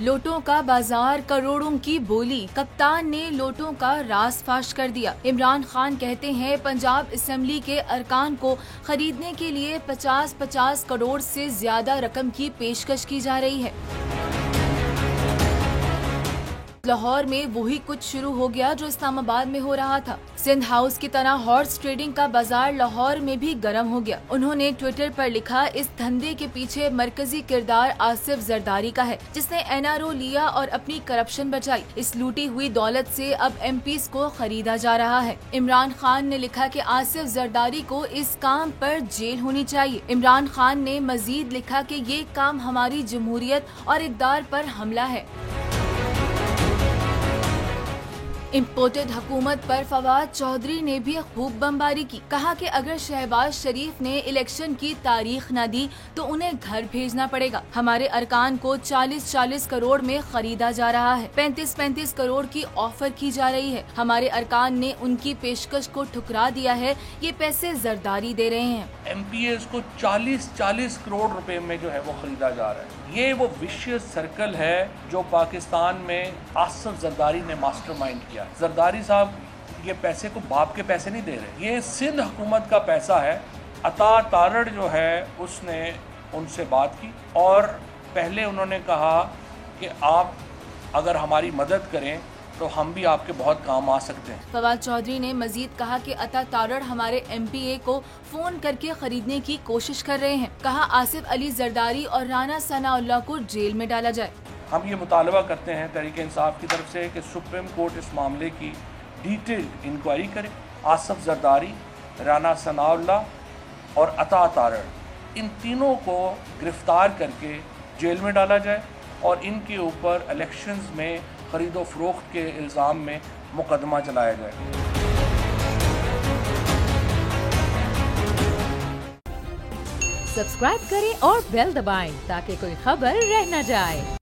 लोटों का बाजार, करोड़ों की बोली। कप्तान ने लोटों का राज फाश कर दिया। इमरान खान कहते हैं पंजाब असेंबली के अरकान को खरीदने के लिए 50-50 करोड़ से ज्यादा रकम की पेशकश की जा रही है। लाहौर में वही कुछ शुरू हो गया जो इस्लामाबाद में हो रहा था। सिंध हाउस की तरह हॉर्स ट्रेडिंग का बाजार लाहौर में भी गर्म हो गया। उन्होंने ट्विटर पर लिखा, इस धंधे के पीछे मरकजी किरदार आसिफ जरदारी का है, जिसने एनआरओ लिया और अपनी करप्शन बचाई। इस लूटी हुई दौलत से अब एमपीज को खरीदा जा रहा है। इमरान खान ने लिखा कि आसिफ जरदारी को इस काम पर जेल होनी चाहिए। इमरान खान ने मजीद लिखा कि ये काम हमारी जमहूरियत और इक़्तिदार पर हमला है। इम्पोर्टेड हुकूमत पर फवाद चौधरी ने भी खूब बमबारी की। कहा कि अगर शहबाज शरीफ ने इलेक्शन की तारीख न दी तो उन्हें घर भेजना पड़ेगा। हमारे अरकान को 40-40 करोड़ में खरीदा जा रहा है। 35-35 करोड़ की ऑफर की जा रही है। हमारे अरकान ने उनकी पेशकश को ठुकरा दिया है। ये पैसे जरदारी दे रहे हैं। एमपीएस को 40-40 करोड़ रुपए में जो है वो खरीदा जा रहा है। ये वो विशियस सर्कल है जो पाकिस्तान में आसिफ जरदारी ने मास्टरमाइंड किया। जरदारी साहब ये पैसे को बाप के पैसे नहीं दे रहे, ये सिंध हुकूमत का पैसा है। अता तारड़ जो है उसने उनसे बात की और पहले उन्होंने कहा कि आप अगर हमारी मदद करें तो हम भी आपके बहुत काम आ सकते हैं। फवाद चौधरी ने मजीद कहा कि अता तारड़ हमारे एमपीए को फोन करके खरीदने की कोशिश कर रहे हैं। कहा आसिफ अली जरदारी और राना सनाउल्लाह को जेल में डाला जाए। हम ये मुतालबा करते हैं तहरीक इंसाफ की तरफ से कि सुप्रीम कोर्ट इस मामले की डिटेल्ड इंक्वायरी करे। आसिफ जरदारी, राना सनाउल्लाह और अता तारड़, इन तीनों को गिरफ्तार करके जेल में डाला जाए और इनके ऊपर इलेक्शंस में खरीदो फरोख्त के इल्ज़ाम में मुकदमा चलाया जाए। सब्सक्राइब करें और बेल दबाएं ताकि कोई खबर रह न जाए।